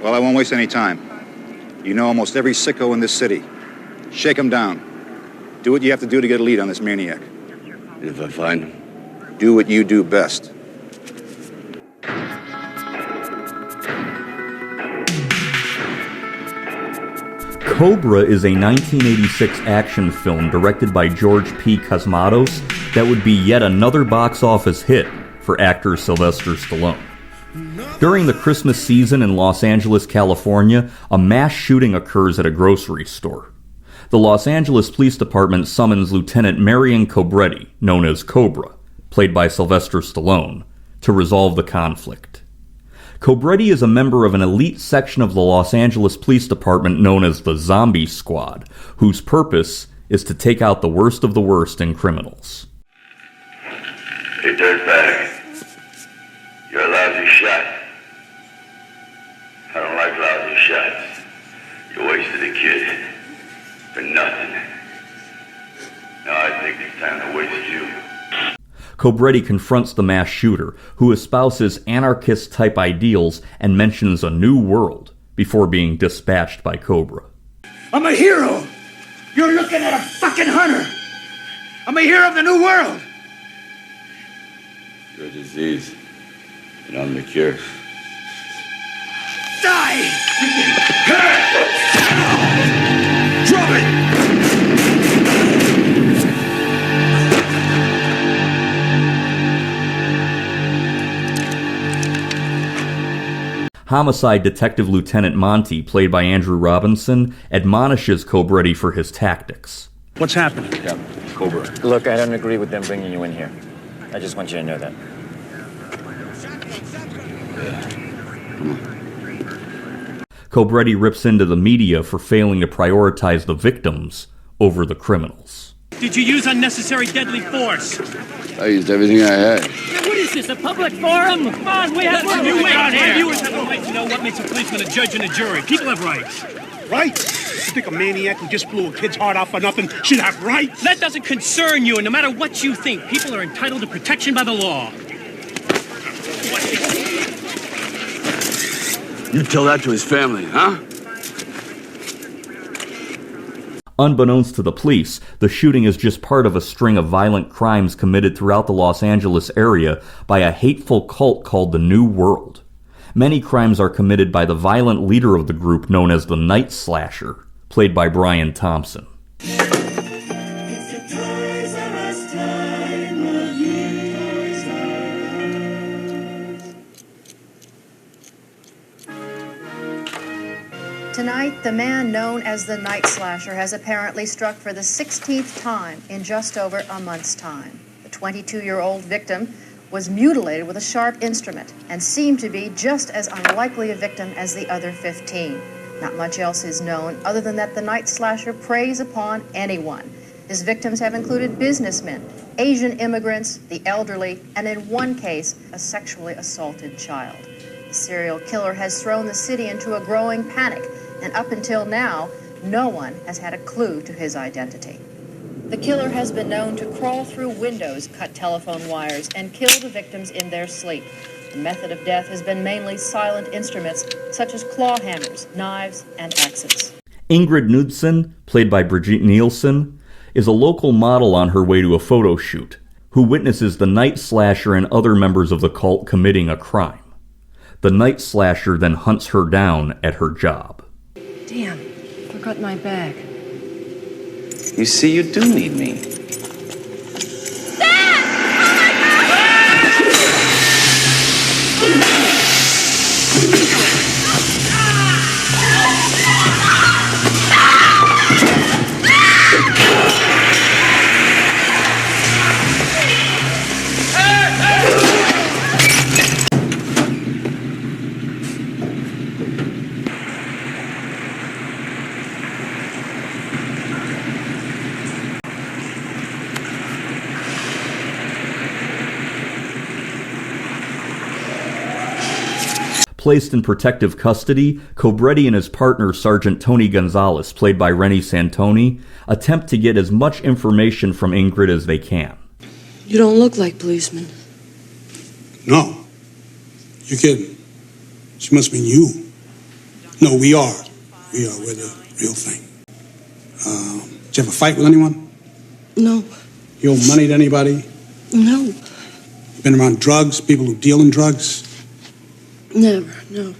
Well, I won't waste any time. You know almost every sicko in this city. Shake him down. Do what you have to do to get a lead on this maniac. And if I find him? Do what you do best. Cobra is a 1986 action film directed by George P. Cosmatos that would be yet another box office hit for actor Sylvester Stallone. During the Christmas season in Los Angeles, California, a mass shooting occurs at a grocery store. The Los Angeles Police Department summons Lieutenant Marion Cobretti, known as Cobra, played by Sylvester Stallone, to resolve the conflict. Cobretti is a member of an elite section of the Los Angeles Police Department known as the Zombie Squad, whose purpose is to take out the worst of the worst in criminals. Hey, dirtbag. You're a lousy shot. I don't like lousy shots. You wasted a kid. For nothing. Now I think it's time to waste you. Cobretti confronts the mass shooter, who espouses anarchist-type ideals and mentions a new world before being dispatched by Cobra. I'm a hero! You're looking at a fucking hunter! I'm a hero of the new world! You're a disease, and I'm the cure. Die! Drop it! Homicide Detective Lieutenant Monty, played by Andrew Robinson, admonishes Cobretti for his tactics. What's happening? Yeah, Cobra. Look, I don't agree with them bringing you in here. I just want you to know that. Cobretti rips into the media for failing to prioritize the victims over the criminals. Did you use unnecessary deadly force? I used everything I had. What is this, a public forum? Come on, we have work to do out here. Viewers have a right to know what makes a policeman a judge and a jury. People have rights. Rights? You think a maniac who just blew a kid's heart out for nothing should have rights? That doesn't concern you, and no matter what you think, people are entitled to protection by the law. You tell that to his family, huh? Unbeknownst to the police, the shooting is just part of a string of violent crimes committed throughout the Los Angeles area by a hateful cult called the New World. Many crimes are committed by the violent leader of the group known as the Night Slasher, played by Brian Thompson. Tonight, the man known as the Night Slasher has apparently struck for the 16th time in just over a month's time. The 22-year-old victim was mutilated with a sharp instrument and seemed to be just as unlikely a victim as the other 15. Not much else is known other than that the Night Slasher preys upon anyone. His victims have included businessmen, Asian immigrants, the elderly, and in one case, a sexually assaulted child. The serial killer has thrown the city into a growing panic, and up until now, no one has had a clue to his identity. The killer has been known to crawl through windows, cut telephone wires, and kill the victims in their sleep. The method of death has been mainly silent instruments, such as claw hammers, knives, and axes. Ingrid Knudsen, played by Brigitte Nielsen, is a local model on her way to a photo shoot, who witnesses the Night Slasher and other members of the cult committing a crime. The Night Slasher then hunts her down at her job. Damn, forgot my bag. You see, you do need me. Placed in protective custody, Cobretti and his partner, Sergeant Tony Gonzalez, played by Reni Santoni, attempt to get as much information from Ingrid as they can. You don't look like policeman. No. You're kidding. She must mean you. No, we are. We are. We're the real thing. Did you ever fight with anyone? No. You owe money to anybody? No. You been around drugs, people who deal in drugs? Never, no.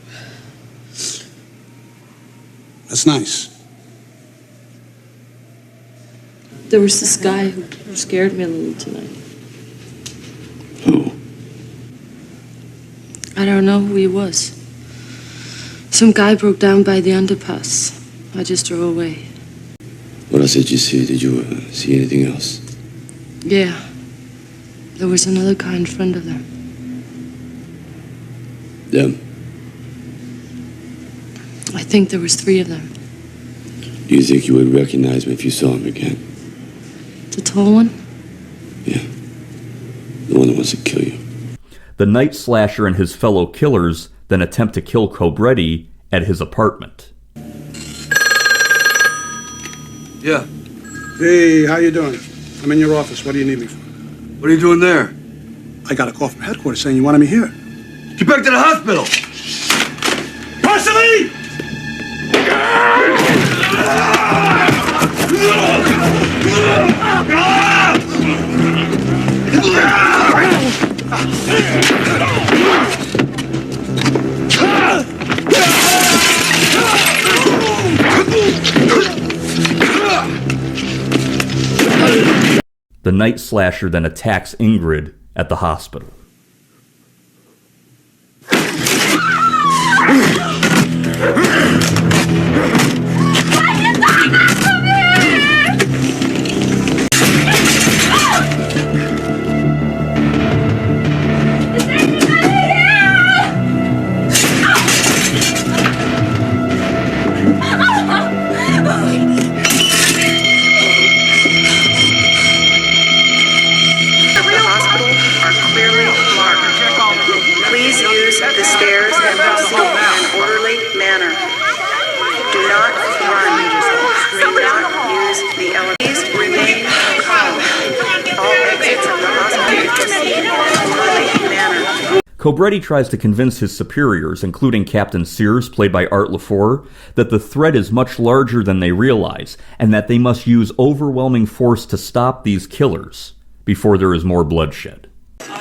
That's nice. There was this guy who scared me a little tonight. Who? I don't know who he was. Some guy broke down by the underpass. I just drove away. What else did you see? Did you see anything else? Yeah. There was another guy in front of them. Them? I think there was 3 of them. Do you think you would recognize him if you saw him again? The tall one? Yeah. The one that wants to kill you. The night slasher and his fellow killers then attempt to kill Cobretti at his apartment. Yeah. Hey, how you doing? I'm in your office. What do you need me for? What are you doing there? I got a call from headquarters saying you wanted me here. Get back to the hospital! Parsley! The night slasher then attacks Ingrid at the hospital. The stairs and proceed in an orderly manner. Do not run. Do not use the elevator. Please remain calm. All exits of the hospital proceed in an orderly manner. Cobretti tries to convince his superiors, including Captain Sears, played by Art LaFour, that the threat is much larger than they realize, and that they must use overwhelming force to stop these killers before there is more bloodshed.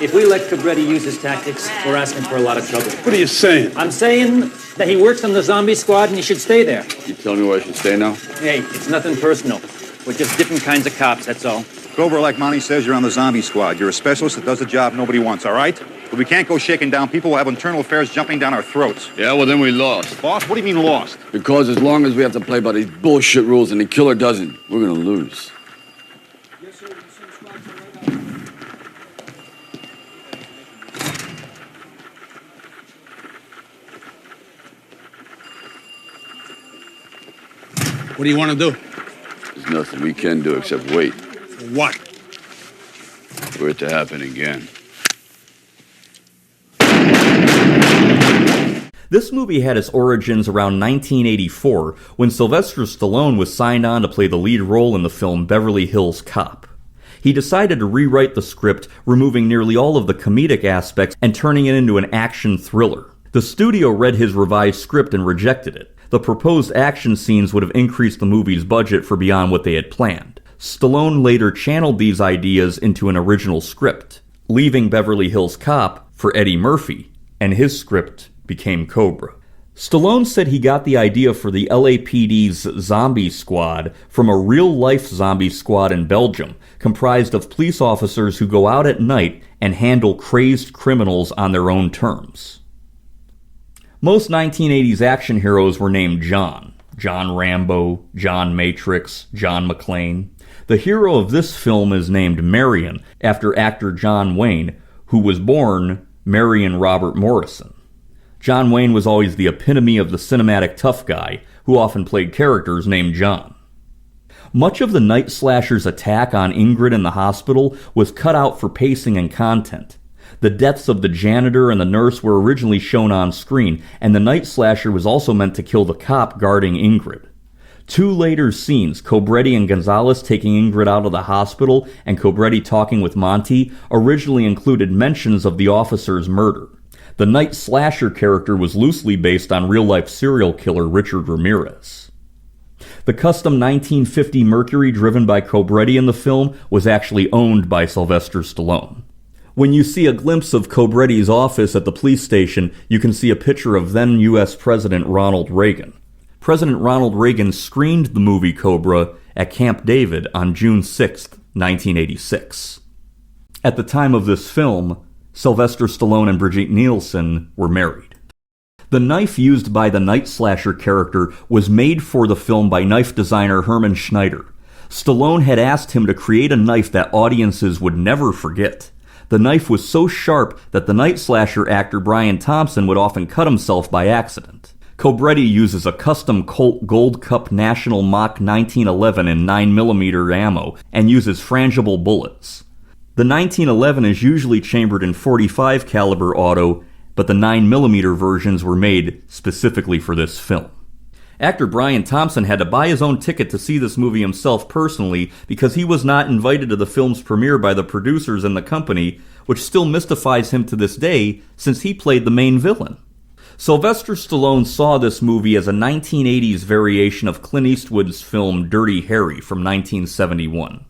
If we let Cobretti use his tactics, we're asking for a lot of trouble. What are you saying? I'm saying that he works on the zombie squad and he should stay there. You tell me where I should stay now? Hey, it's nothing personal. We're just different kinds of cops, that's all. Cobra, like Monty says, you're on the zombie squad. You're a specialist that does the job nobody wants, all right? But we can't go shaking down people who have internal affairs jumping down our throats. Yeah, well, then we lost. Lost? What do you mean lost? Because as long as we have to play by these bullshit rules and the killer doesn't, we're gonna lose. What do you want to do? There's nothing we can do except wait. For what? For it to happen again. This movie had its origins around 1984, when Sylvester Stallone was signed on to play the lead role in the film Beverly Hills Cop. He decided to rewrite the script, removing nearly all of the comedic aspects and turning it into an action thriller. The studio read his revised script and rejected it. The proposed action scenes would have increased the movie's budget for beyond what they had planned. Stallone later channeled these ideas into an original script, leaving Beverly Hills Cop for Eddie Murphy, and his script became Cobra. Stallone said he got the idea for the LAPD's zombie squad from a real-life zombie squad in Belgium, comprised of police officers who go out at night and handle crazed criminals on their own terms. Most 1980s action heroes were named John. John Rambo, John Matrix, John McClane. The hero of this film is named Marion, after actor John Wayne, who was born Marion Robert Morrison. John Wayne was always the epitome of the cinematic tough guy, who often played characters named John. Much of the night slasher's attack on Ingrid in the hospital was cut out for pacing and content. The deaths of the janitor and the nurse were originally shown on screen, and the night slasher was also meant to kill the cop guarding Ingrid. 2 later scenes, Cobretti and Gonzalez taking Ingrid out of the hospital and Cobretti talking with Monty, originally included mentions of the officer's murder. The Night Slasher character was loosely based on real-life serial killer Richard Ramirez. The custom 1950 Mercury driven by Cobretti in the film was actually owned by Sylvester Stallone. When you see a glimpse of Cobretti's office at the police station, you can see a picture of then U.S. President Ronald Reagan. President Ronald Reagan screened the movie Cobra at Camp David on June 6, 1986. At the time of this film, Sylvester Stallone and Brigitte Nielsen were married. The knife used by the Night Slasher character was made for the film by knife designer Herman Schneider. Stallone had asked him to create a knife that audiences would never forget. The knife was so sharp that the Night Slasher actor Brian Thompson would often cut himself by accident. Cobretti uses a custom Colt Gold Cup National Mach 1911 in 9mm ammo and uses frangible bullets. The 1911 is usually chambered in .45 caliber auto, but the 9mm versions were made specifically for this film. Actor Brian Thompson had to buy his own ticket to see this movie himself personally because he was not invited to the film's premiere by the producers and the company, which still mystifies him to this day since he played the main villain. Sylvester Stallone saw this movie as a 1980s variation of Clint Eastwood's film Dirty Harry from 1971.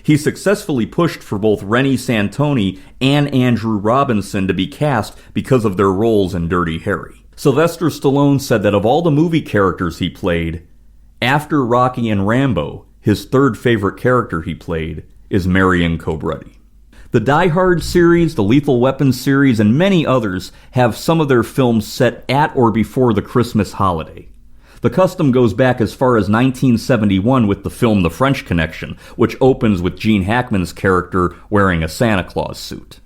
He successfully pushed for both Reni Santoni and Andrew Robinson to be cast because of their roles in Dirty Harry. Sylvester Stallone said that of all the movie characters he played, after Rocky and Rambo, his third favorite character he played is Marion Cobretti. The Die Hard series, the Lethal Weapon series, and many others have some of their films set at or before the Christmas holiday. The custom goes back as far as 1971 with the film The French Connection, which opens with Gene Hackman's character wearing a Santa Claus suit.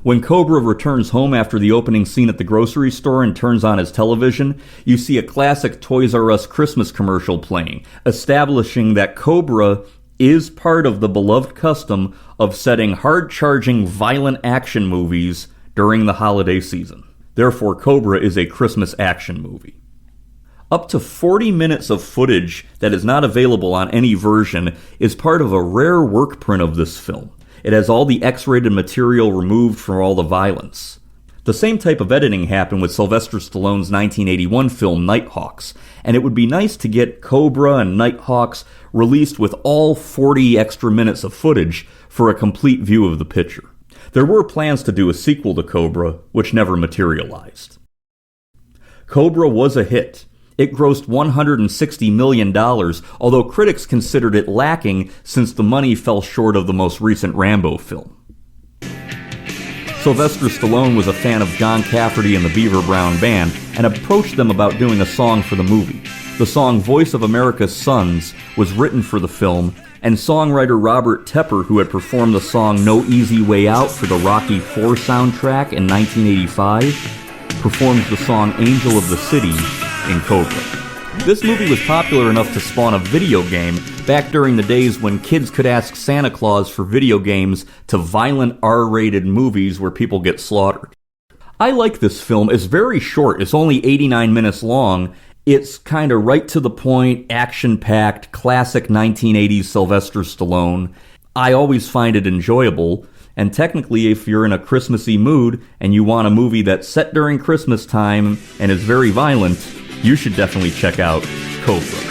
When Cobra returns home after the opening scene at the grocery store and turns on his television, you see a classic Toys R Us Christmas commercial playing, establishing that Cobra is part of the beloved custom of setting hard-charging, violent action movies during the holiday season. Therefore, Cobra is a Christmas action movie. Up to 40 minutes of footage that is not available on any version is part of a rare work print of this film. It has all the X-rated material removed from all the violence. The same type of editing happened with Sylvester Stallone's 1981 film Nighthawks, and it would be nice to get Cobra and Nighthawks released with all 40 extra minutes of footage for a complete view of the picture. There were plans to do a sequel to Cobra, which never materialized. Cobra was a hit. It grossed $160 million, although critics considered it lacking since the money fell short of the most recent Rambo film. Sylvester Stallone was a fan of John Cafferty and the Beaver Brown Band and approached them about doing a song for the movie. The song Voice of America's Sons was written for the film, and songwriter Robert Tepper, who had performed the song No Easy Way Out for the Rocky IV soundtrack in 1985, performs the song Angel of the City in Cobra. This movie was popular enough to spawn a video game back during the days when kids could ask Santa Claus for video games to violent R-rated movies where people get slaughtered. I like this film. It's very short. It's only 89 minutes long. It's kind of right to the point, action-packed, classic 1980s Sylvester Stallone. I always find it enjoyable. And technically, if you're in a Christmassy mood and you want a movie that's set during Christmas time and is very violent, you should definitely check out Cobra.